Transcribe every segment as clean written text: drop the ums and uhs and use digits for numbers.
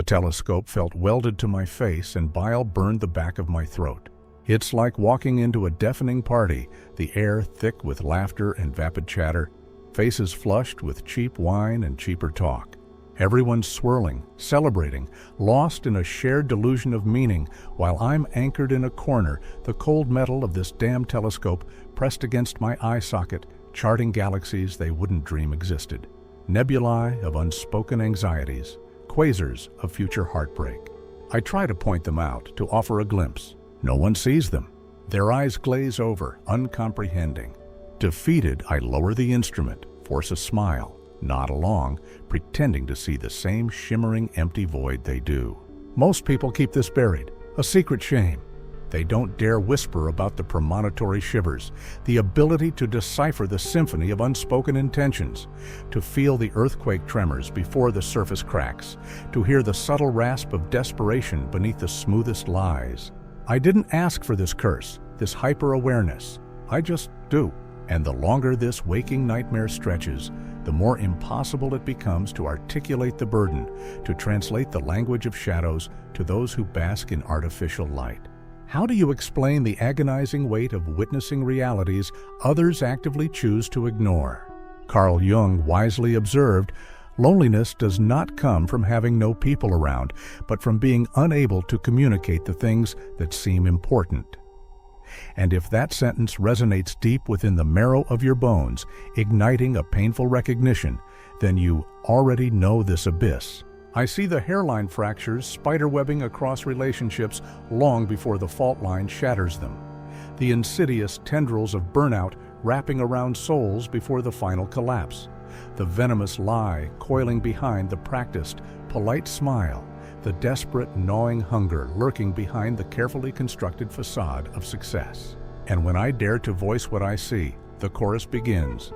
telescope felt welded to my face and bile burned the back of my throat. It's like walking into a deafening party, the air thick with laughter and vapid chatter, faces flushed with cheap wine and cheaper talk. Everyone's swirling, celebrating, lost in a shared delusion of meaning, while I'm anchored in a corner, the cold metal of this damn telescope pressed against my eye socket, charting galaxies they wouldn't dream existed. Nebulae of unspoken anxieties, quasars of future heartbreak. I try to point them out, to offer a glimpse. No one sees them. Their eyes glaze over, uncomprehending. Defeated, I lower the instrument, force a smile, nod along, pretending to see the same shimmering empty void they do. Most people keep this buried, a secret shame. They don't dare whisper about the premonitory shivers, the ability to decipher the symphony of unspoken intentions, to feel the earthquake tremors before the surface cracks, to hear the subtle rasp of desperation beneath the smoothest lies. I didn't ask for this curse, this hyper-awareness. I just do. And the longer this waking nightmare stretches, the more impossible it becomes to articulate the burden, to translate the language of shadows to those who bask in artificial light. How do you explain the agonizing weight of witnessing realities others actively choose to ignore? Carl Jung wisely observed, loneliness does not come from having no people around, but from being unable to communicate the things that seem important. And if that sentence resonates deep within the marrow of your bones, igniting a painful recognition, then you already know this abyss. I see the hairline fractures spiderwebbing across relationships long before the fault line shatters them. The insidious tendrils of burnout wrapping around souls before the final collapse. The venomous lie coiling behind the practiced, polite smile. The desperate, gnawing hunger lurking behind the carefully constructed facade of success. And when I dare to voice what I see, the chorus begins.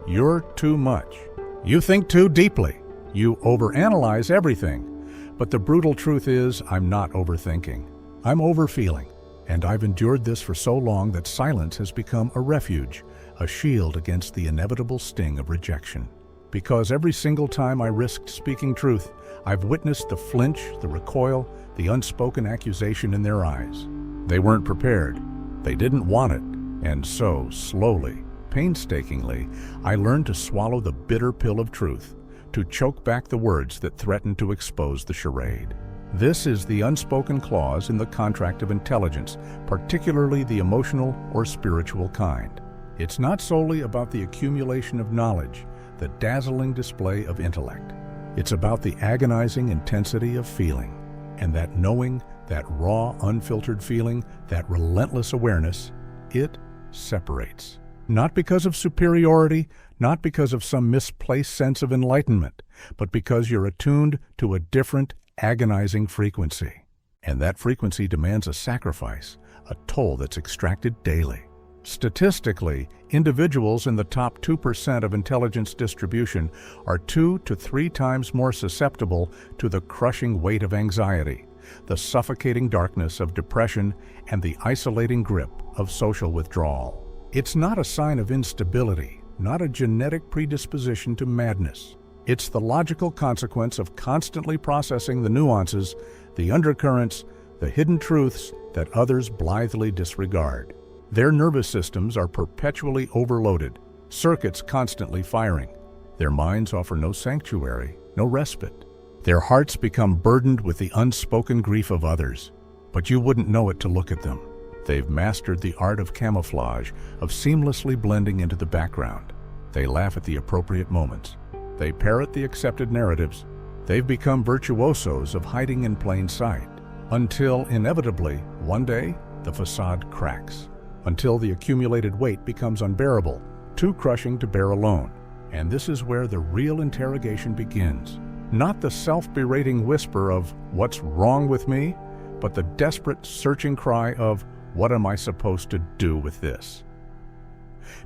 You're too much. You think too deeply. You overanalyze everything. But the brutal truth is, I'm not overthinking. I'm overfeeling. And I've endured this for so long that silence has become a refuge, a shield against the inevitable sting of rejection. Because every single time I risked speaking truth, I've witnessed the flinch, the recoil, the unspoken accusation in their eyes. They weren't prepared. They didn't want it. And so, slowly, painstakingly, I learned to swallow the bitter pill of truth, to choke back the words that threatened to expose the charade. This is the unspoken clause in the contract of intelligence, particularly the emotional or spiritual kind. It's not solely about the accumulation of knowledge, the dazzling display of intellect. It's about the agonizing intensity of feeling, and that knowing, that raw, unfiltered feeling, that relentless awareness, it separates. Not because of superiority, not because of some misplaced sense of enlightenment, but because you're attuned to a different, agonizing frequency. And that frequency demands a sacrifice, a toll that's extracted daily. Statistically, individuals in the top 2% of intelligence distribution are 2 to 3 times more susceptible to the crushing weight of anxiety, the suffocating darkness of depression, and the isolating grip of social withdrawal. It's not a sign of instability, not a genetic predisposition to madness. It's the logical consequence of constantly processing the nuances, the undercurrents, the hidden truths that others blithely disregard. Their nervous systems are perpetually overloaded, circuits constantly firing. Their minds offer no sanctuary, no respite. Their hearts become burdened with the unspoken grief of others, but you wouldn't know it to look at them. They've mastered the art of camouflage, of seamlessly blending into the background. They laugh at the appropriate moments. They parrot the accepted narratives. They've become virtuosos of hiding in plain sight, until inevitably, one day, the facade cracks. Until the accumulated weight becomes unbearable, too crushing to bear alone. And this is where the real interrogation begins. Not the self-berating whisper of, "What's wrong with me?" but the desperate, searching cry of, "What am I supposed to do with this?"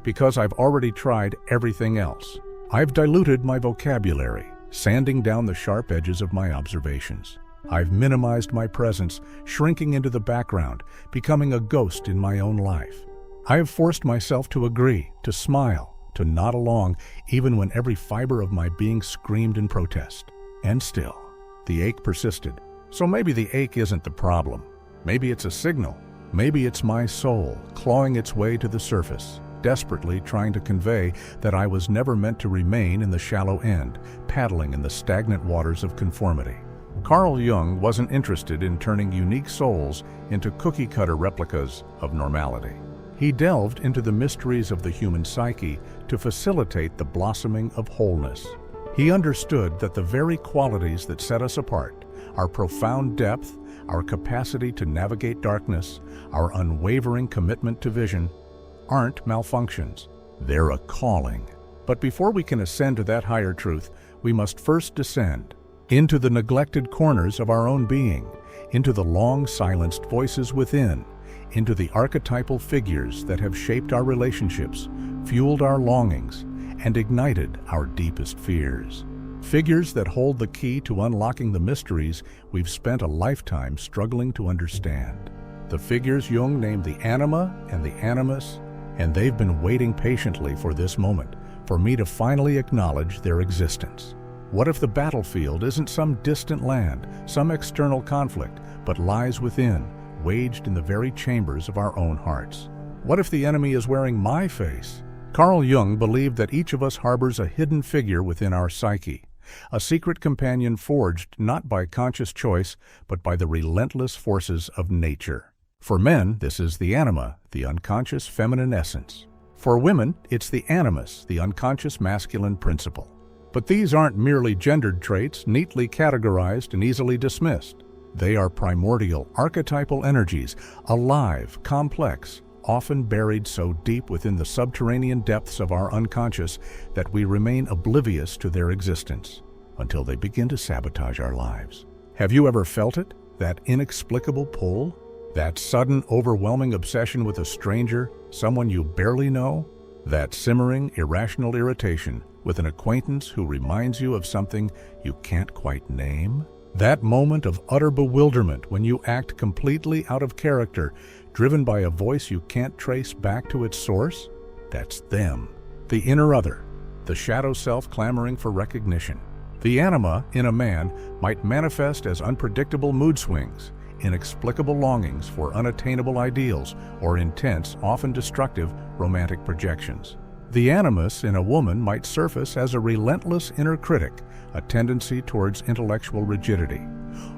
Because I've already tried everything else. I've diluted my vocabulary, sanding down the sharp edges of my observations. I've minimized my presence, shrinking into the background, becoming a ghost in my own life. I have forced myself to agree, to smile, to nod along, even when every fiber of my being screamed in protest. And still, The ache persisted. So maybe the ache isn't the problem. Maybe it's a signal. Maybe it's my soul clawing its way to the surface, desperately trying to convey that I was never meant to remain in the shallow end, paddling in the stagnant waters of conformity. Carl Jung wasn't interested in turning unique souls into cookie-cutter replicas of normality. He delved into the mysteries of the human psyche to facilitate the blossoming of wholeness. He understood that the very qualities that set us apart, our profound depth, our capacity to navigate darkness, our unwavering commitment to vision, aren't malfunctions. They're a calling. But before we can ascend to that higher truth, we must first descend into the neglected corners of our own being, into the long silenced voices within, into the archetypal figures that have shaped our relationships, fueled our longings, and ignited our deepest fears. Figures that hold the key to unlocking the mysteries we've spent a lifetime struggling to understand. The figures Jung named the Anima and the Animus, and they've been waiting patiently for this moment, for me to finally acknowledge their existence. What if the battlefield isn't some distant land, some external conflict, but lies within, waged in the very chambers of our own hearts? What if the enemy is wearing my face? Carl Jung believed that each of us harbors a hidden figure within our psyche, a secret companion forged not by conscious choice, but by the relentless forces of nature. For men, this is the anima, the unconscious feminine essence. For women, it's the animus, the unconscious masculine principle. But these aren't merely gendered traits, neatly categorized and easily dismissed. They are primordial, archetypal energies, alive, complex, often buried so deep within the subterranean depths of our unconscious that we remain oblivious to their existence until they begin to sabotage our lives. Have you ever felt it? That inexplicable pull? That sudden, overwhelming obsession with a stranger, someone you barely know? That simmering, irrational irritation with an acquaintance who reminds you of something you can't quite name? That moment of utter bewilderment when you act completely out of character, driven by a voice you can't trace back to its source? That's them. The inner other, the shadow self clamoring for recognition. The anima in a man might manifest as unpredictable mood swings, inexplicable longings for unattainable ideals, or intense, often destructive, romantic projections. The animus in a woman might surface as a relentless inner critic, a tendency towards intellectual rigidity,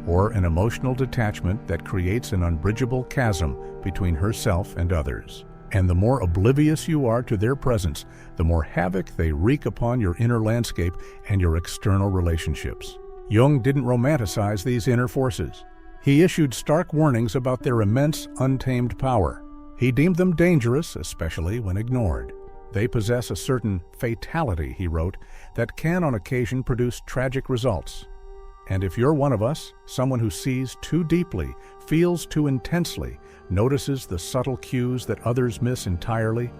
or an emotional detachment that creates an unbridgeable chasm between herself and others. And the more oblivious you are to their presence, the more havoc they wreak upon your inner landscape and your external relationships. Jung didn't romanticize these inner forces. He issued stark warnings about their immense, untamed power. He deemed them dangerous, especially when ignored. They possess a certain fatality, he wrote, that can on occasion produce tragic results. And if you're one of us, someone who sees too deeply, feels too intensely, notices the subtle cues that others miss entirely,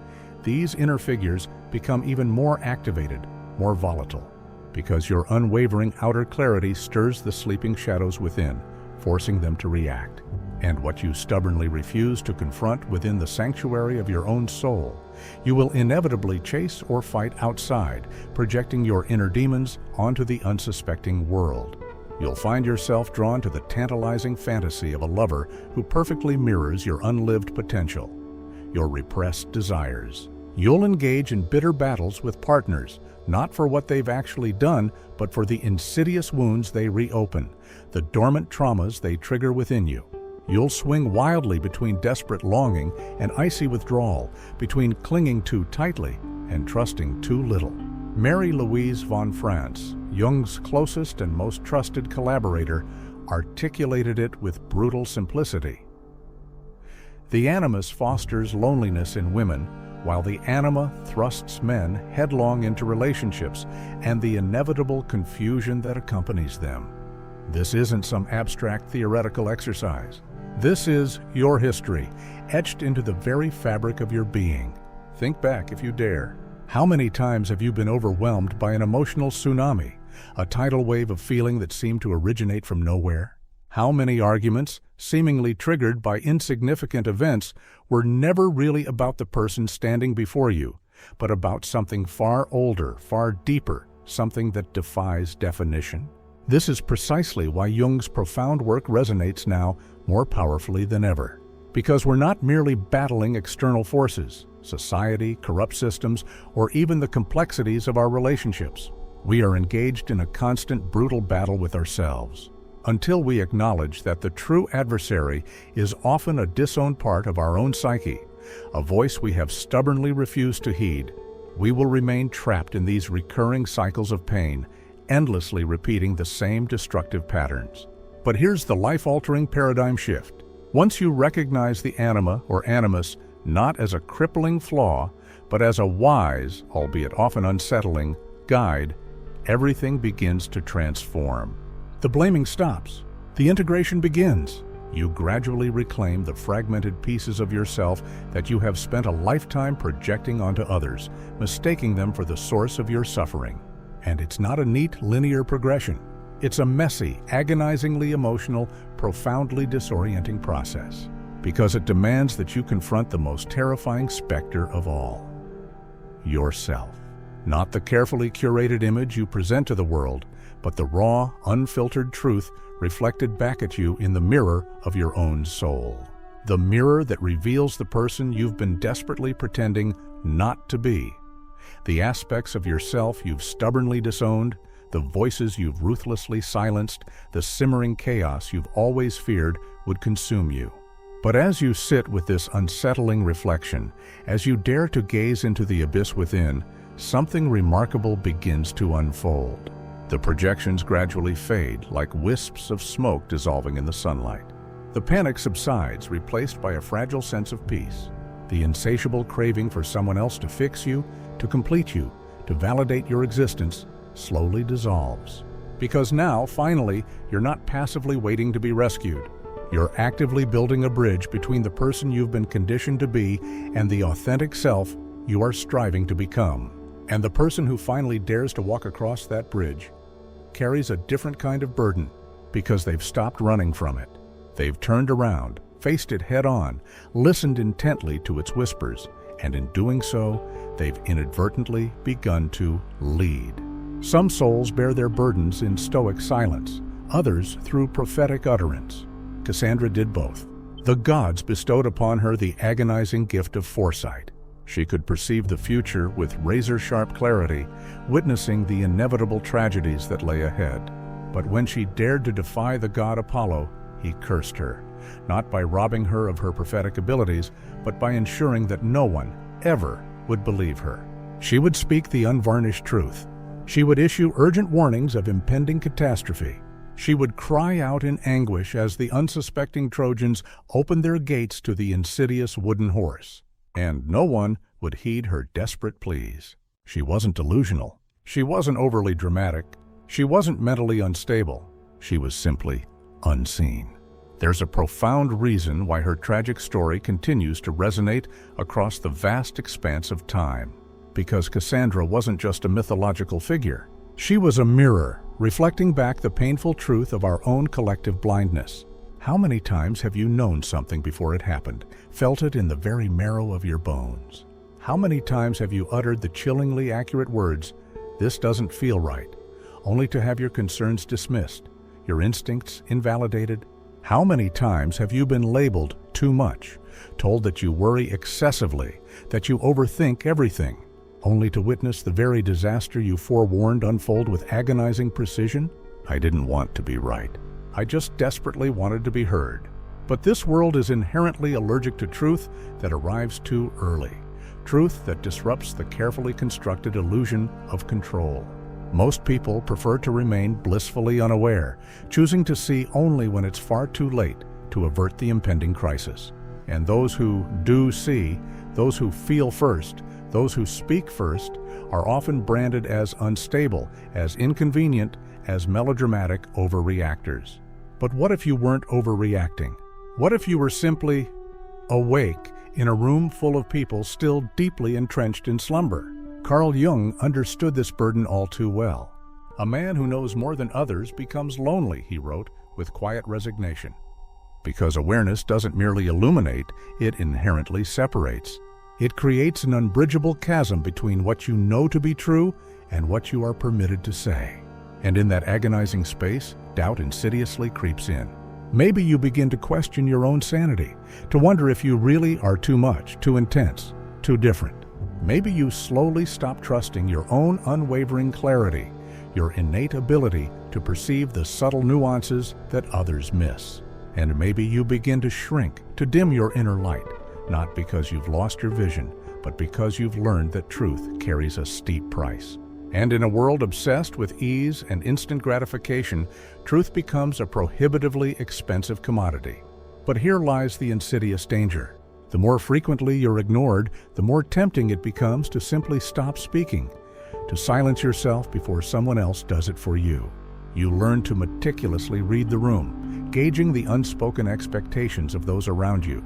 these inner figures become even more activated, more volatile, because your unwavering outer clarity stirs the sleeping shadows within, forcing them to react. And what you stubbornly refuse to confront within the sanctuary of your own soul, you will inevitably chase or fight outside, projecting your inner demons onto the unsuspecting world. You'll find yourself drawn to the tantalizing fantasy of a lover who perfectly mirrors your unlived potential, your repressed desires. You'll engage in bitter battles with partners, not for what they've actually done, but for the insidious wounds they reopen, the dormant traumas they trigger within you. You'll swing wildly between desperate longing and icy withdrawal, between clinging too tightly and trusting too little. Mary Louise von France, Jung's closest and most trusted collaborator, articulated it with brutal simplicity. The animus fosters loneliness in women, while the anima thrusts men headlong into relationships and the inevitable confusion that accompanies them. This isn't some abstract theoretical exercise. This is your history, etched into the very fabric of your being. Think back if you dare. How many times have you been overwhelmed by an emotional tsunami, a tidal wave of feeling that seemed to originate from nowhere? How many arguments, seemingly triggered by insignificant events, were never really about the person standing before you, but about something far older, far deeper, something that defies definition? This is precisely why Jung's profound work resonates now more powerfully than ever. Because we're not merely battling external forces, society, corrupt systems, or even the complexities of our relationships. We are engaged in a constant, brutal battle with ourselves. Until we acknowledge that the true adversary is often a disowned part of our own psyche, a voice we have stubbornly refused to heed, we will remain trapped in these recurring cycles of pain, endlessly repeating the same destructive patterns. But here's the life-altering paradigm shift. Once you recognize the anima or animus not as a crippling flaw, but as a wise, albeit often unsettling, guide, everything begins to transform. The blaming stops. The integration begins. You gradually reclaim the fragmented pieces of yourself that you have spent a lifetime projecting onto others, mistaking them for the source of your suffering. And it's not a neat, linear progression. It's a messy, agonizingly emotional, profoundly disorienting process, because it demands that you confront the most terrifying specter of all: yourself. Not the carefully curated image you present to the world, but the raw, unfiltered truth reflected back at you in the mirror of your own soul. The mirror that reveals the person you've been desperately pretending not to be. The aspects of yourself you've stubbornly disowned, the voices you've ruthlessly silenced, the simmering chaos you've always feared would consume you. But as you sit with this unsettling reflection, as you dare to gaze into the abyss within, something remarkable begins to unfold. The projections gradually fade, like wisps of smoke dissolving in the sunlight. The panic subsides, replaced by a fragile sense of peace. The insatiable craving for someone else to fix you, to complete you, to validate your existence, slowly dissolves. Because now, finally, you're not passively waiting to be rescued. You're actively building a bridge between the person you've been conditioned to be and the authentic self you are striving to become. And the person who finally dares to walk across that bridge carries a different kind of burden, because they've stopped running from it. They've turned around, faced it head-on, listened intently to its whispers, and in doing so, they've inadvertently begun to lead. Some souls bear their burdens in stoic silence, others through prophetic utterance. Cassandra did both. The gods bestowed upon her the agonizing gift of foresight. She could perceive the future with razor-sharp clarity, witnessing the inevitable tragedies that lay ahead. But when she dared to defy the god Apollo, he cursed her, not by robbing her of her prophetic abilities, but by ensuring that no one, ever, would believe her. She would speak the unvarnished truth. She would issue urgent warnings of impending catastrophe. She would cry out in anguish as the unsuspecting Trojans opened their gates to the insidious wooden horse. And no one would heed her desperate pleas. She wasn't delusional. She wasn't overly dramatic. She wasn't mentally unstable. She was simply unseen. There's a profound reason why her tragic story continues to resonate across the vast expanse of time. Because Cassandra wasn't just a mythological figure. She was a mirror, reflecting back the painful truth of our own collective blindness. How many times have you known something before it happened, felt it in the very marrow of your bones? How many times have you uttered the chillingly accurate words, "This doesn't feel right," only to have your concerns dismissed, your instincts invalidated? How many times have you been labeled too much, told that you worry excessively, that you overthink everything, only to witness the very disaster you forewarned unfold with agonizing precision? I didn't want to be right. I just desperately wanted to be heard. But this world is inherently allergic to truth that arrives too early. Truth that disrupts the carefully constructed illusion of control. Most people prefer to remain blissfully unaware, choosing to see only when it's far too late to avert the impending crisis. And those who do see, those who feel first, those who speak first, are often branded as unstable, as inconvenient, as melodramatic overreactors. But what if you weren't overreacting? What if you were simply awake in a room full of people still deeply entrenched in slumber? Carl Jung understood this burden all too well. "A man who knows more than others becomes lonely," he wrote, with quiet resignation. Because awareness doesn't merely illuminate, it inherently separates. It creates an unbridgeable chasm between what you know to be true and what you are permitted to say. And in that agonizing space, doubt insidiously creeps in. Maybe you begin to question your own sanity, to wonder if you really are too much, too intense, too different. Maybe you slowly stop trusting your own unwavering clarity, your innate ability to perceive the subtle nuances that others miss. And maybe you begin to shrink, to dim your inner light, not because you've lost your vision, but because you've learned that truth carries a steep price. And in a world obsessed with ease and instant gratification, truth becomes a prohibitively expensive commodity. But here lies the insidious danger. The more frequently you're ignored, the more tempting it becomes to simply stop speaking, to silence yourself before someone else does it for you. You learn to meticulously read the room, gauging the unspoken expectations of those around you,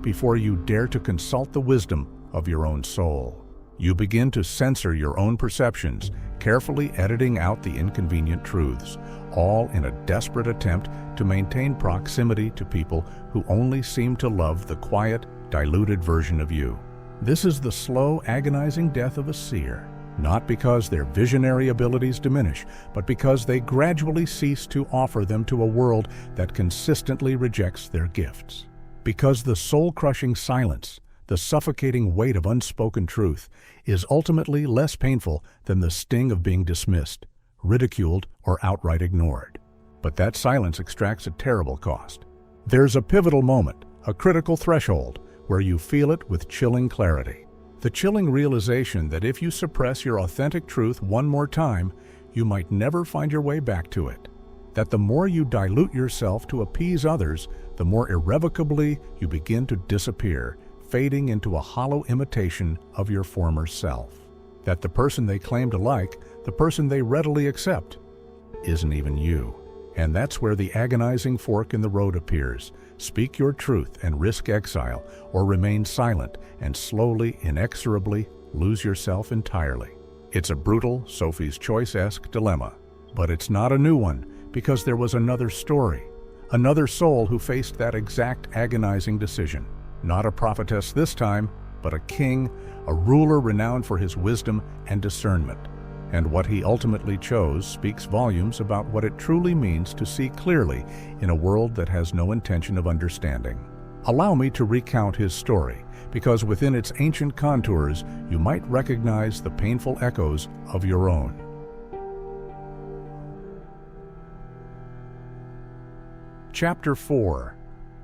before you dare to consult the wisdom of your own soul. You begin to censor your own perceptions, carefully editing out the inconvenient truths, all in a desperate attempt to maintain proximity to people who only seem to love the quiet, diluted version of you. This is the slow, agonizing death of a seer, not because their visionary abilities diminish, but because they gradually cease to offer them to a world that consistently rejects their gifts. Because the soul-crushing silence, the suffocating weight of unspoken truth, is ultimately less painful than the sting of being dismissed, ridiculed, or outright ignored. But that silence extracts a terrible cost. There's a pivotal moment, a critical threshold, where you feel it with chilling clarity. The chilling realization that if you suppress your authentic truth one more time, you might never find your way back to it. That the more you dilute yourself to appease others, the more irrevocably you begin to disappear, fading into a hollow imitation of your former self. That the person they claim to like, the person they readily accept, isn't even you. And that's where the agonizing fork in the road appears. Speak your truth and risk exile, or remain silent and slowly, inexorably lose yourself entirely. It's a brutal, Sophie's Choice-esque dilemma. But it's not a new one, because there was another story, another soul who faced that exact agonizing decision. Not a prophetess this time, but a king, a ruler renowned for his wisdom and discernment. And what he ultimately chose speaks volumes about what it truly means to see clearly in a world that has no intention of understanding. Allow me to recount his story, because within its ancient contours, you might recognize the painful echoes of your own. Chapter 4.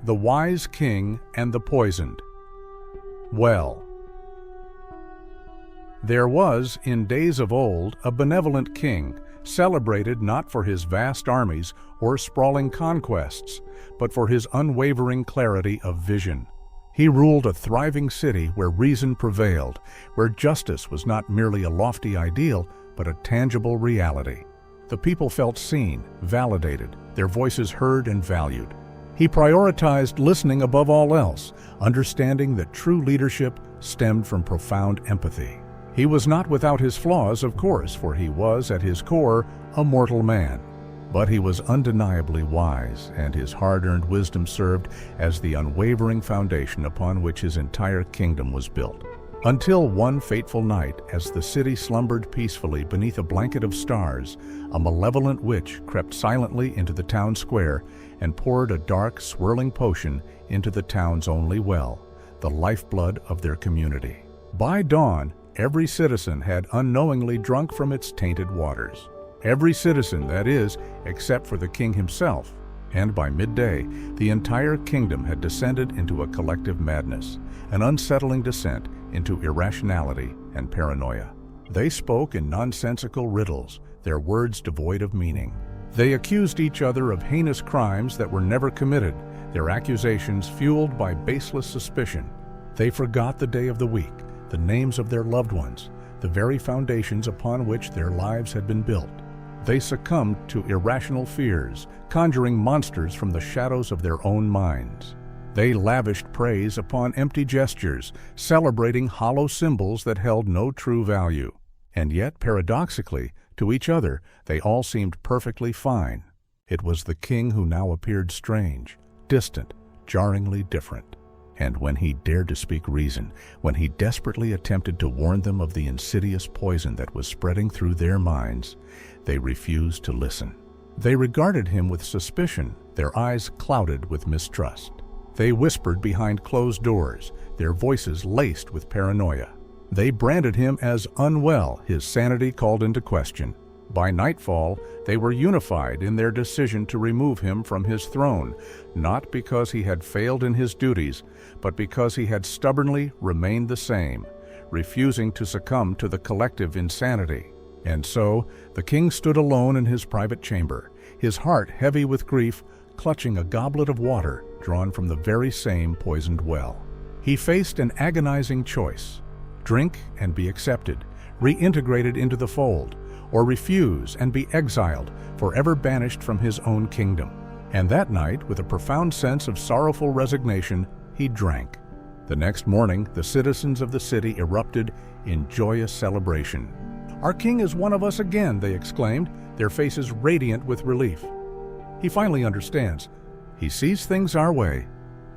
The Wise King and the Poisoned. Well, there was, in days of old, a benevolent king, celebrated not for his vast armies or sprawling conquests, but for his unwavering clarity of vision. He ruled a thriving city where reason prevailed, where justice was not merely a lofty ideal, but a tangible reality. The people felt seen, validated, their voices heard and valued. He prioritized listening above all else, understanding that true leadership stemmed from profound empathy. He was not without his flaws, of course, for he was, at his core, a mortal man. But he was undeniably wise, and his hard-earned wisdom served as the unwavering foundation upon which his entire kingdom was built. Until one fateful night, as the city slumbered peacefully beneath a blanket of stars, a malevolent witch crept silently into the town square and poured a dark, swirling potion into the town's only well, the lifeblood of their community. By dawn, every citizen had unknowingly drunk from its tainted waters. Every citizen, that is, except for the king himself. And by midday, the entire kingdom had descended into a collective madness, an unsettling descent into irrationality and paranoia. They spoke in nonsensical riddles, their words devoid of meaning. They accused each other of heinous crimes that were never committed, their accusations fueled by baseless suspicion. They forgot the day of the week, the names of their loved ones, the very foundations upon which their lives had been built. They succumbed to irrational fears, conjuring monsters from the shadows of their own minds. They lavished praise upon empty gestures, celebrating hollow symbols that held no true value. And yet, paradoxically, to each other, they all seemed perfectly fine. It was the king who now appeared strange, distant, jarringly different. And when he dared to speak reason, when he desperately attempted to warn them of the insidious poison that was spreading through their minds, they refused to listen. They regarded him with suspicion, their eyes clouded with mistrust. They whispered behind closed doors, their voices laced with paranoia. They branded him as unwell, his sanity called into question. By nightfall, they were unified in their decision to remove him from his throne, not because he had failed in his duties, but because he had stubbornly remained the same, refusing to succumb to the collective insanity. And so, the king stood alone in his private chamber, his heart heavy with grief, clutching a goblet of water drawn from the very same poisoned well. He faced an agonizing choice: drink and be accepted, reintegrated into the fold, or refuse and be exiled, forever banished from his own kingdom. And that night, with a profound sense of sorrowful resignation, he drank. The next morning, the citizens of the city erupted in joyous celebration. "Our king is one of us again," they exclaimed, their faces radiant with relief. He finally understands. He sees things our way,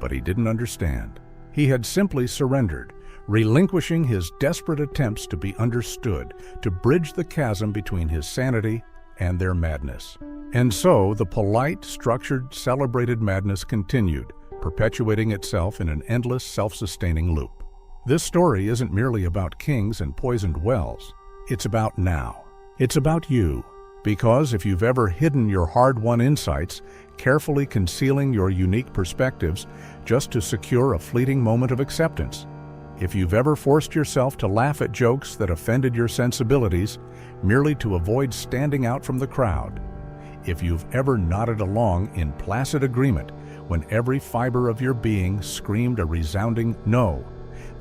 but he didn't understand. He had simply surrendered, relinquishing his desperate attempts to be understood, to bridge the chasm between his sanity and their madness. And so the polite, structured, celebrated madness continued, perpetuating itself in an endless, self-sustaining loop. This story isn't merely about kings and poisoned wells. It's about now. It's about you. Because if you've ever hidden your hard-won insights, carefully concealing your unique perspectives just to secure a fleeting moment of acceptance, if you've ever forced yourself to laugh at jokes that offended your sensibilities merely to avoid standing out from the crowd, if you've ever nodded along in placid agreement when every fiber of your being screamed a resounding no,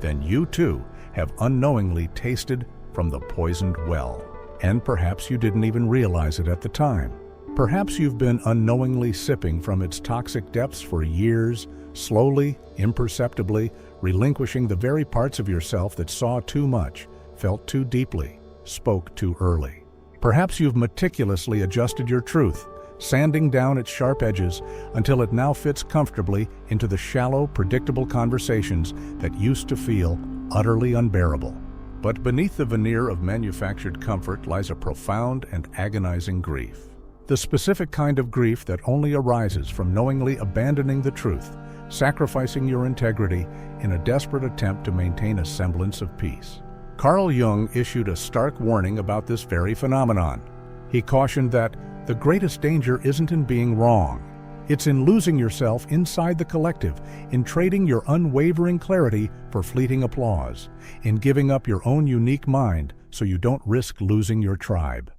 then you too have unknowingly tasted from the poisoned well. And perhaps you didn't even realize it at the time. Perhaps you've been unknowingly sipping from its toxic depths for years, slowly, imperceptibly, relinquishing the very parts of yourself that saw too much, felt too deeply, spoke too early. Perhaps you've meticulously adjusted your truth, sanding down its sharp edges until it now fits comfortably into the shallow, predictable conversations that used to feel utterly unbearable. But beneath the veneer of manufactured comfort lies a profound and agonizing grief. The specific kind of grief that only arises from knowingly abandoning the truth, sacrificing your integrity in a desperate attempt to maintain a semblance of peace. Carl Jung issued a stark warning about this very phenomenon. He cautioned that the greatest danger isn't in being wrong. It's in losing yourself inside the collective, in trading your unwavering clarity for fleeting applause, in giving up your own unique mind so you don't risk losing your tribe.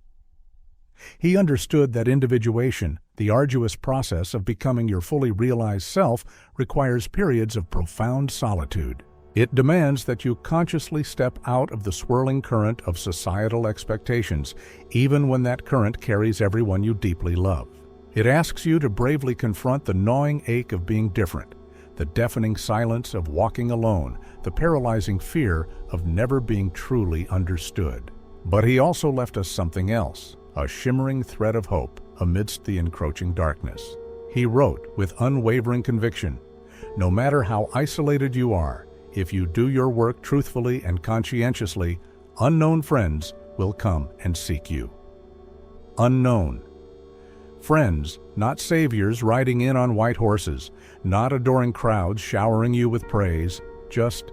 He understood that individuation, the arduous process of becoming your fully realized self, requires periods of profound solitude. It demands that you consciously step out of the swirling current of societal expectations, even when that current carries everyone you deeply love. It asks you to bravely confront the gnawing ache of being different, the deafening silence of walking alone, the paralyzing fear of never being truly understood. But he also left us something else, a shimmering thread of hope amidst the encroaching darkness. He wrote with unwavering conviction, "No matter how isolated you are, if you do your work truthfully and conscientiously, unknown friends will come and seek you." Unknown. Friends, not saviors riding in on white horses, not adoring crowds showering you with praise, just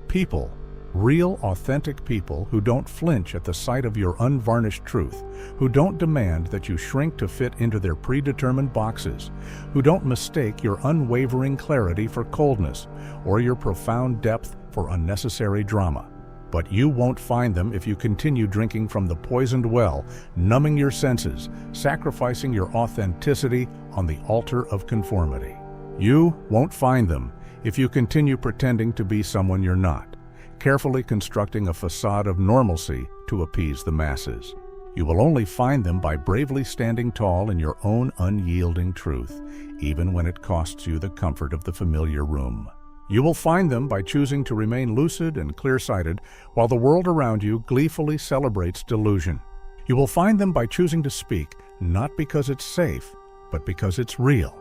people. Real, authentic people who don't flinch at the sight of your unvarnished truth, who don't demand that you shrink to fit into their predetermined boxes, who don't mistake your unwavering clarity for coldness or your profound depth for unnecessary drama. But you won't find them if you continue drinking from the poisoned well, numbing your senses, sacrificing your authenticity on the altar of conformity. You won't find them if you continue pretending to be someone you're not, carefully constructing a facade of normalcy to appease the masses. You will only find them by bravely standing tall in your own unyielding truth, even when it costs you the comfort of the familiar room. You will find them by choosing to remain lucid and clear-sighted while the world around you gleefully celebrates delusion. You will find them by choosing to speak, not because it's safe, but because it's real,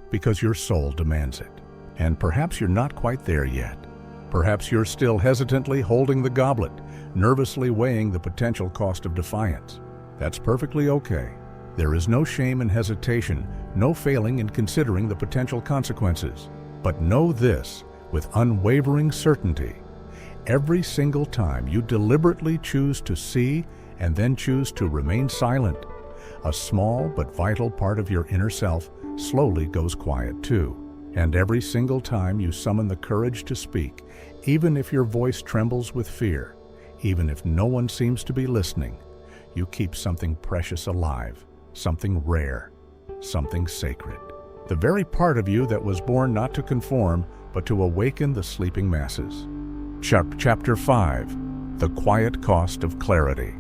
because your soul demands it. And perhaps you're not quite there yet. Perhaps you're still hesitantly holding the goblet, nervously weighing the potential cost of defiance. That's perfectly okay. There is no shame and hesitation, no failing in considering the potential consequences. But know this with unwavering certainty. Every single time you deliberately choose to see and then choose to remain silent, a small but vital part of your inner self slowly goes quiet too. And every single time you summon the courage to speak, even if your voice trembles with fear, even if no one seems to be listening, you keep something precious alive, something rare, something sacred. The very part of you that was born not to conform, but to awaken the sleeping masses. Chapter 5. The Quiet Cost of Clarity.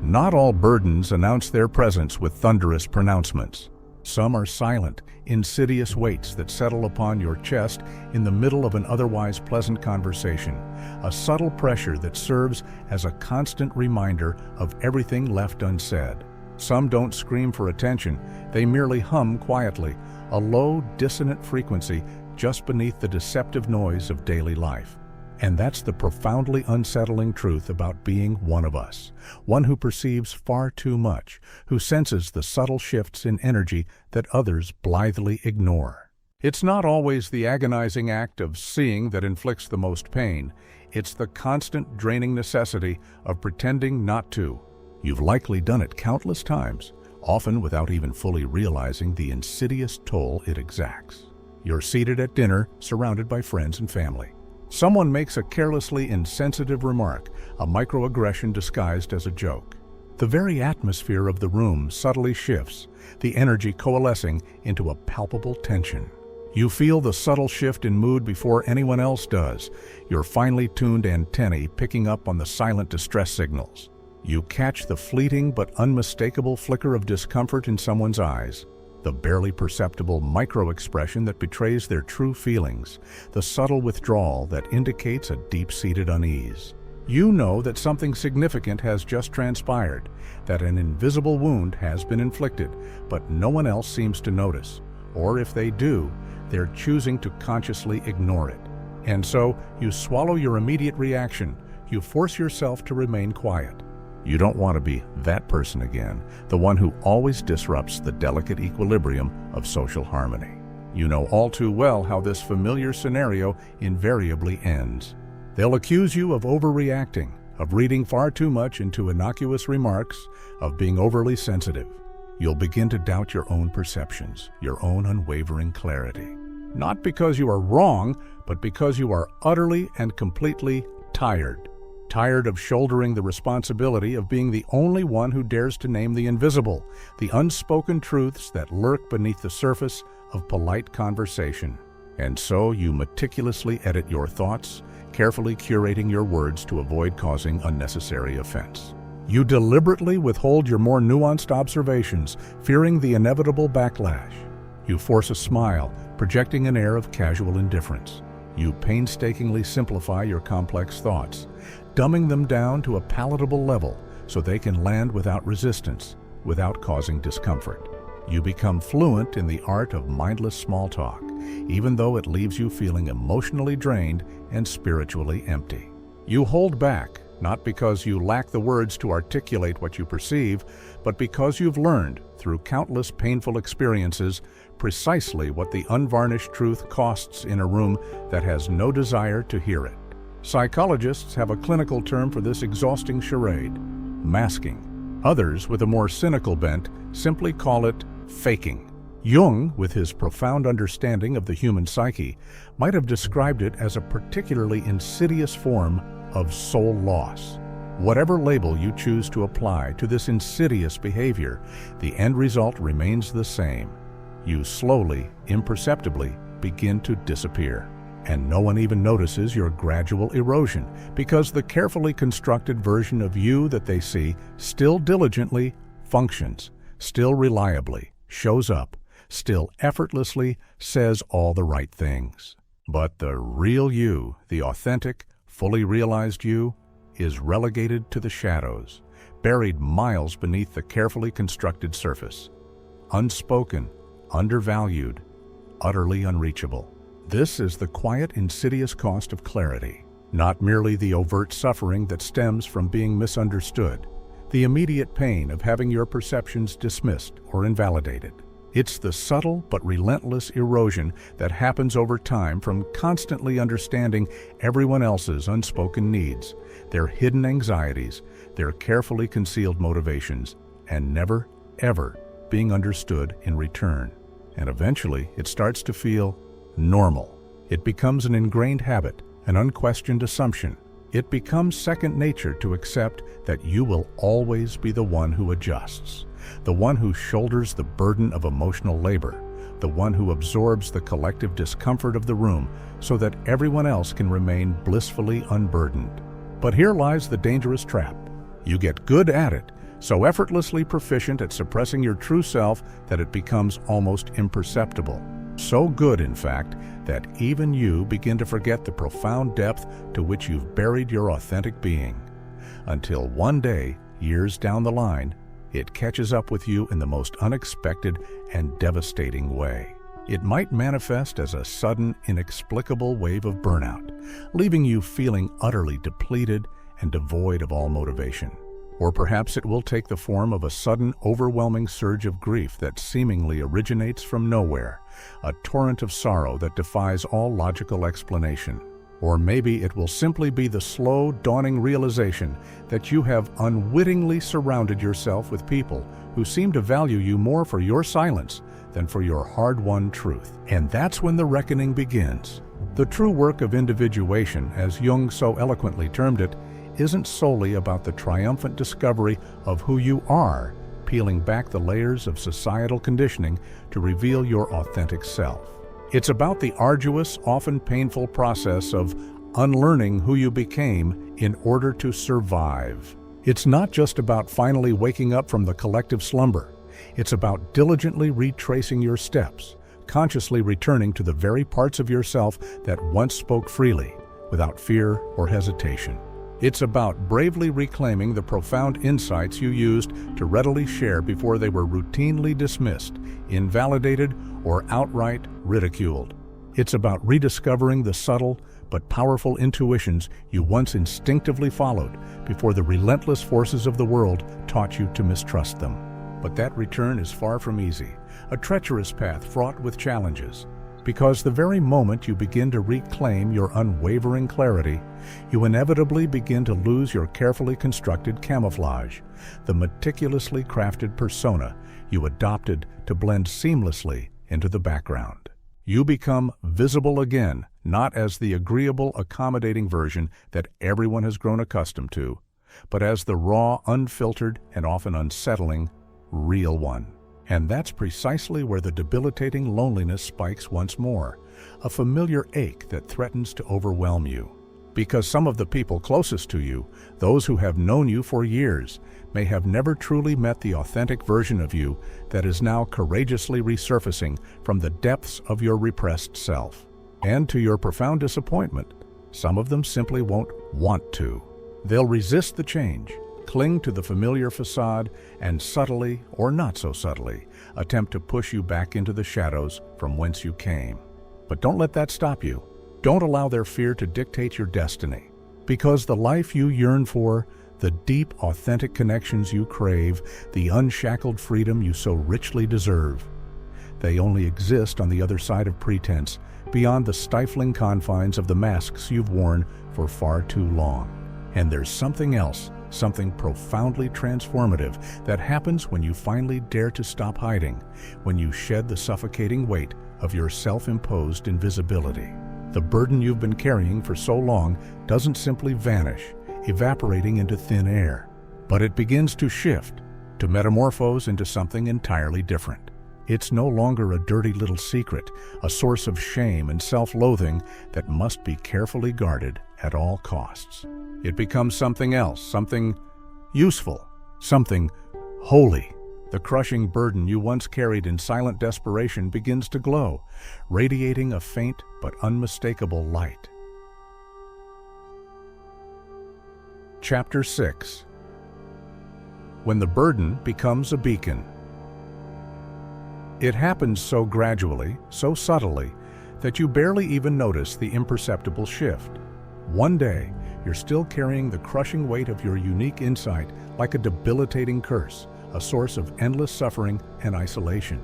Not all burdens announce their presence with thunderous pronouncements. Some are silent, insidious weights that settle upon your chest in the middle of an otherwise pleasant conversation, a subtle pressure that serves as a constant reminder of everything left unsaid. Some don't scream for attention, they merely hum quietly, a low, dissonant frequency just beneath the deceptive noise of daily life. And that's the profoundly unsettling truth about being one of us, one who perceives far too much, who senses the subtle shifts in energy that others blithely ignore. It's not always the agonizing act of seeing that inflicts the most pain. It's the constant draining necessity of pretending not to. You've likely done it countless times, often without even fully realizing the insidious toll it exacts. You're seated at dinner, surrounded by friends and family. Someone makes a carelessly insensitive remark, a microaggression disguised as a joke. The very atmosphere of the room subtly shifts, the energy coalescing into a palpable tension. You feel the subtle shift in mood before anyone else does, your finely tuned antennae picking up on the silent distress signals. You catch the fleeting but unmistakable flicker of discomfort in someone's eyes, the barely perceptible micro-expression that betrays their true feelings, the subtle withdrawal that indicates a deep-seated unease. You know that something significant has just transpired, that an invisible wound has been inflicted, but no one else seems to notice. Or if they do, they're choosing to consciously ignore it. And so, you swallow your immediate reaction. You force yourself to remain quiet. You don't want to be that person again, the one who always disrupts the delicate equilibrium of social harmony. You know all too well how this familiar scenario invariably ends. They'll accuse you of overreacting, of reading far too much into innocuous remarks, of being overly sensitive. You'll begin to doubt your own perceptions, your own unwavering clarity. Not because you are wrong, but because you are utterly and completely tired. Tired of shouldering the responsibility of being the only one who dares to name the invisible, the unspoken truths that lurk beneath the surface of polite conversation. And so you meticulously edit your thoughts, carefully curating your words to avoid causing unnecessary offense. You deliberately withhold your more nuanced observations, fearing the inevitable backlash. You force a smile, projecting an air of casual indifference. You painstakingly simplify your complex thoughts, dumbing them down to a palatable level so they can land without resistance, without causing discomfort. You become fluent in the art of mindless small talk, even though it leaves you feeling emotionally drained and spiritually empty. You hold back, not because you lack the words to articulate what you perceive, but because you've learned, through countless painful experiences, precisely what the unvarnished truth costs in a room that has no desire to hear it. Psychologists have a clinical term for this exhausting charade: masking. Others, with a more cynical bent, simply call it faking. Jung, with his profound understanding of the human psyche, might have described it as a particularly insidious form of soul loss. Whatever label you choose to apply to this insidious behavior, the end result remains the same. You slowly, imperceptibly, begin to disappear. And no one even notices your gradual erosion, because the carefully constructed version of you that they see still diligently functions, still reliably shows up, still effortlessly says all the right things. But the real you, the authentic, fully realized you, is relegated to the shadows, buried miles beneath the carefully constructed surface. Unspoken, undervalued, utterly unreachable. This is the quiet, insidious cost of clarity, not merely the overt suffering that stems from being misunderstood. the immediate pain of having your perceptions dismissed or invalidated. It's the subtle but relentless erosion that happens over time from constantly understanding everyone else's unspoken needs, their hidden anxieties, their carefully concealed motivations, and never, ever being understood in return. And eventually, it starts to feel normal. It becomes an ingrained habit, an unquestioned assumption. It becomes second nature to accept that you will always be the one who adjusts, the one who shoulders the burden of emotional labor, the one who absorbs the collective discomfort of the room so that everyone else can remain blissfully unburdened. But here lies the dangerous trap. You get good at it, so effortlessly proficient at suppressing your true self that it becomes almost imperceptible. So good, in fact, that even you begin to forget the profound depth to which you've buried your authentic being. Until one day, years down the line, it catches up with you in the most unexpected and devastating way. It might manifest as a sudden, inexplicable wave of burnout, leaving you feeling utterly depleted and devoid of all motivation. Or perhaps it will take the form of a sudden, overwhelming surge of grief that seemingly originates from nowhere, a torrent of sorrow that defies all logical explanation. Or maybe it will simply be the slow, dawning realization that you have unwittingly surrounded yourself with people who seem to value you more for your silence than for your hard-won truth. And that's when the reckoning begins. The true work of individuation, as Jung so eloquently termed it, isn't solely about the triumphant discovery of who you are, peeling back the layers of societal conditioning to reveal your authentic self. It's about the arduous, often painful process of unlearning who you became in order to survive. It's not just about finally waking up from the collective slumber. It's about diligently retracing your steps, consciously returning to the very parts of yourself that once spoke freely, without fear or hesitation. It's about bravely reclaiming the profound insights you used to readily share before they were routinely dismissed, invalidated, or outright ridiculed. It's about rediscovering the subtle but powerful intuitions you once instinctively followed before the relentless forces of the world taught you to mistrust them. But that return is far from easy, a treacherous path fraught with challenges. Because the very moment you begin to reclaim your unwavering clarity, you inevitably begin to lose your carefully constructed camouflage, the meticulously crafted persona you adopted to blend seamlessly into the background. You become visible again, not as the agreeable, accommodating version that everyone has grown accustomed to, but as the raw, unfiltered, and often unsettling, real one. And that's precisely where the debilitating loneliness spikes once more, a familiar ache that threatens to overwhelm you. Because some of the people closest to you, those who have known you for years, may have never truly met the authentic version of you that is now courageously resurfacing from the depths of your repressed self. And to your profound disappointment, some of them simply won't want to. They'll resist the change, cling to the familiar facade, and subtly, or not so subtly, attempt to push you back into the shadows from whence you came. But don't let that stop you. Don't allow their fear to dictate your destiny. Because the life you yearn for, the deep, authentic connections you crave, the unshackled freedom you so richly deserve, they only exist on the other side of pretense, beyond the stifling confines of the masks you've worn for far too long. And there's something else, something profoundly transformative that happens when you finally dare to stop hiding, when you shed the suffocating weight of your self-imposed invisibility. The burden you've been carrying for so long doesn't simply vanish, evaporating into thin air, but it begins to shift, to metamorphose into something entirely different. It's no longer a dirty little secret, a source of shame and self-loathing that must be carefully guarded at all costs. It becomes something else, something useful, something holy. The crushing burden you once carried in silent desperation begins to glow, radiating a faint but unmistakable light. Chapter 6. When the burden becomes a beacon. It happens so gradually, so subtly, that you barely even notice the imperceptible shift. One day, you're still carrying the crushing weight of your unique insight like a debilitating curse, a source of endless suffering and isolation.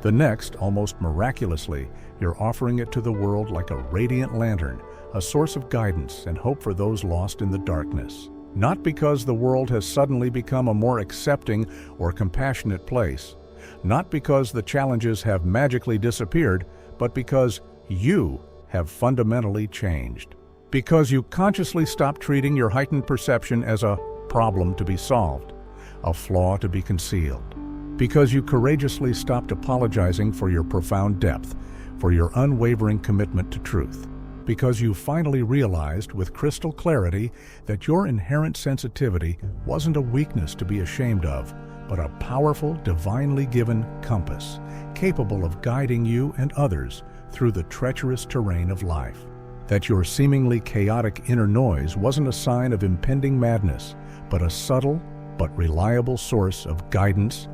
The next, almost miraculously, you're offering it to the world like a radiant lantern, a source of guidance and hope for those lost in the darkness. Not because the world has suddenly become a more accepting or compassionate place, not because the challenges have magically disappeared, but because you have fundamentally changed. Because you consciously stopped treating your heightened perception as a problem to be solved, a flaw to be concealed. Because you courageously stopped apologizing for your profound depth, for your unwavering commitment to truth. Because you finally realized with crystal clarity that your inherent sensitivity wasn't a weakness to be ashamed of, but a powerful, divinely given compass, capable of guiding you and others through the treacherous terrain of life. That your seemingly chaotic inner noise wasn't a sign of impending madness, but a subtle but reliable source of guidance,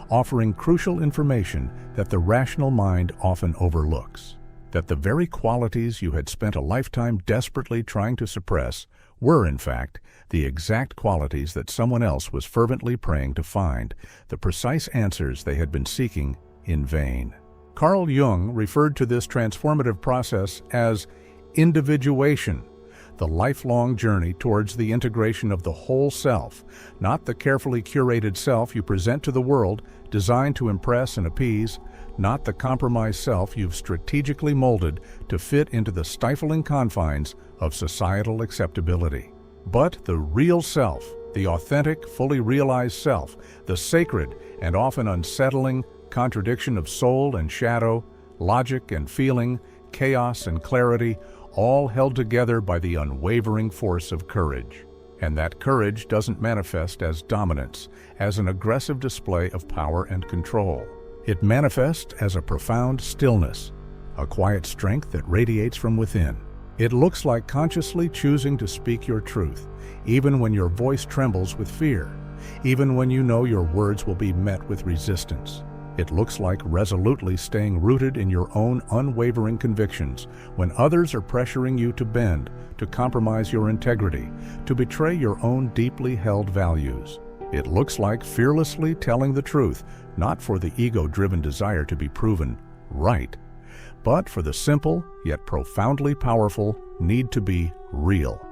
offering crucial information that the rational mind often overlooks. That the very qualities you had spent a lifetime desperately trying to suppress were, in fact, the exact qualities that someone else was fervently praying to find, the precise answers they had been seeking in vain. Carl Jung referred to this transformative process as individuation, the lifelong journey towards the integration of the whole self, not the carefully curated self you present to the world, designed to impress and appease, not the compromised self you've strategically molded to fit into the stifling confines of societal acceptability, but the real self, the authentic, fully realized self, the sacred and often unsettling contradiction of soul and shadow, logic and feeling, chaos and clarity, all held together by the unwavering force of courage. And that courage doesn't manifest as dominance, as an aggressive display of power and control. It manifests as a profound stillness, a quiet strength that radiates from within. It looks like consciously choosing to speak your truth, even when your voice trembles with fear, even when you know your words will be met with resistance. It looks like resolutely staying rooted in your own unwavering convictions when others are pressuring you to bend, to compromise your integrity, to betray your own deeply held values. It looks like fearlessly telling the truth, not for the ego-driven desire to be proven right, but for the simple yet profoundly powerful need to be real,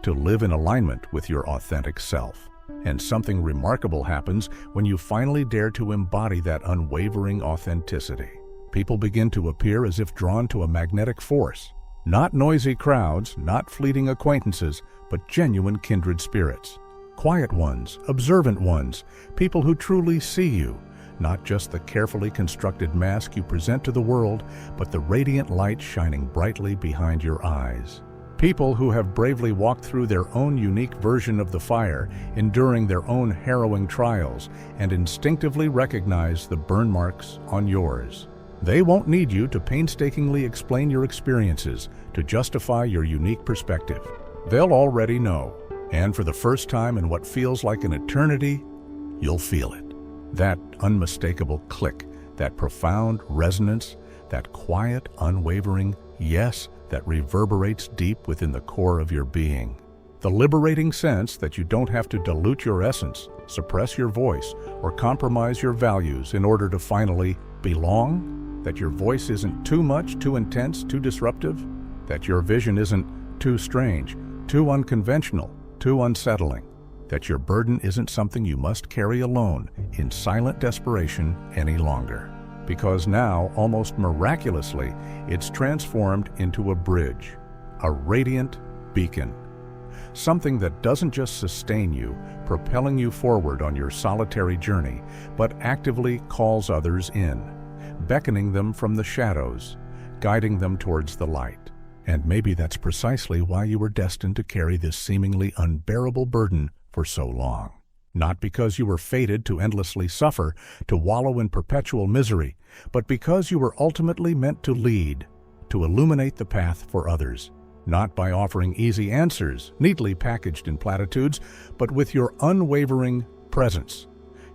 to live in alignment with your authentic self. And something remarkable happens when you finally dare to embody that unwavering authenticity. People begin to appear as if drawn to a magnetic force. Not noisy crowds, not fleeting acquaintances, but genuine kindred spirits. Quiet ones, observant ones, people who truly see you, not just the carefully constructed mask you present to the world, but the radiant light shining brightly behind your eyes. People who have bravely walked through their own unique version of the fire, enduring their own harrowing trials, and instinctively recognize the burn marks on yours. They won't need you to painstakingly explain your experiences to justify your unique perspective. They'll already know, and for the first time in what feels like an eternity, you'll feel it. That unmistakable click, that profound resonance, that quiet, unwavering yes that reverberates deep within the core of your being. The liberating sense that you don't have to dilute your essence, suppress your voice, or compromise your values in order to finally belong, that your voice isn't too much, too intense, too disruptive, that your vision isn't too strange, too unconventional, too unsettling, that your burden isn't something you must carry alone in silent desperation any longer. Because now, almost miraculously, it's transformed into a bridge, a radiant beacon. Something that doesn't just sustain you, propelling you forward on your solitary journey, but actively calls others in, beckoning them from the shadows, guiding them towards the light. And maybe that's precisely why you were destined to carry this seemingly unbearable burden for so long. Not because you were fated to endlessly suffer, to wallow in perpetual misery, but because you were ultimately meant to lead, to illuminate the path for others. Not by offering easy answers, neatly packaged in platitudes, but with your unwavering presence,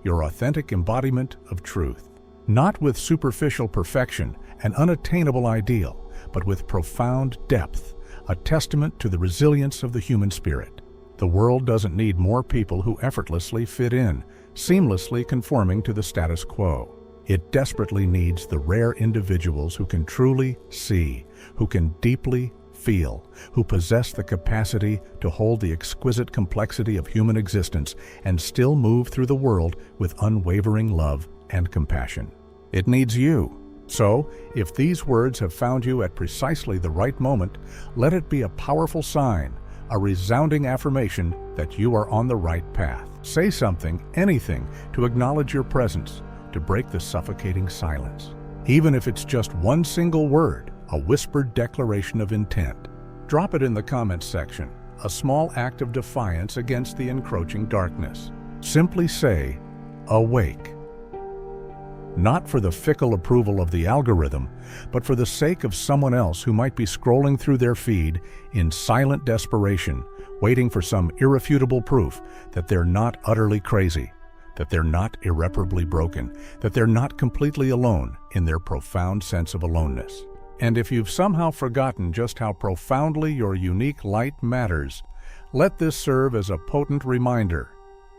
your authentic embodiment of truth. Not with superficial perfection, an unattainable ideal, but with profound depth, a testament to the resilience of the human spirit. The world doesn't need more people who effortlessly fit in, seamlessly conforming to the status quo. It desperately needs the rare individuals who can truly see, who can deeply feel, who possess the capacity to hold the exquisite complexity of human existence and still move through the world with unwavering love and compassion. It needs you. So, if these words have found you at precisely the right moment, let it be a powerful sign, a resounding affirmation that you are on the right path. Say something, anything, to acknowledge your presence, to break the suffocating silence. Even if it's just one single word, a whispered declaration of intent. Drop it in the comments section, a small act of defiance against the encroaching darkness. Simply say, "Awake." Not for the fickle approval of the algorithm, but for the sake of someone else who might be scrolling through their feed in silent desperation, waiting for some irrefutable proof that they're not utterly crazy, that they're not irreparably broken, that they're not completely alone in their profound sense of aloneness. And if you've somehow forgotten just how profoundly your unique light matters, let this serve as a potent reminder.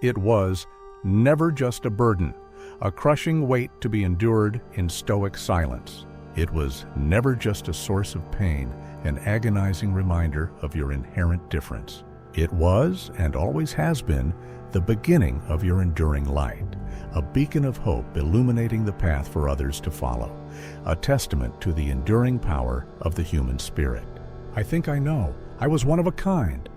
It was never just a burden, a crushing weight to be endured in stoic silence. It was never just a source of pain, an agonizing reminder of your inherent difference. It was, and always has been, the beginning of your enduring light, a beacon of hope illuminating the path for others to follow, a testament to the enduring power of the human spirit. I think I know. I was one of a kind.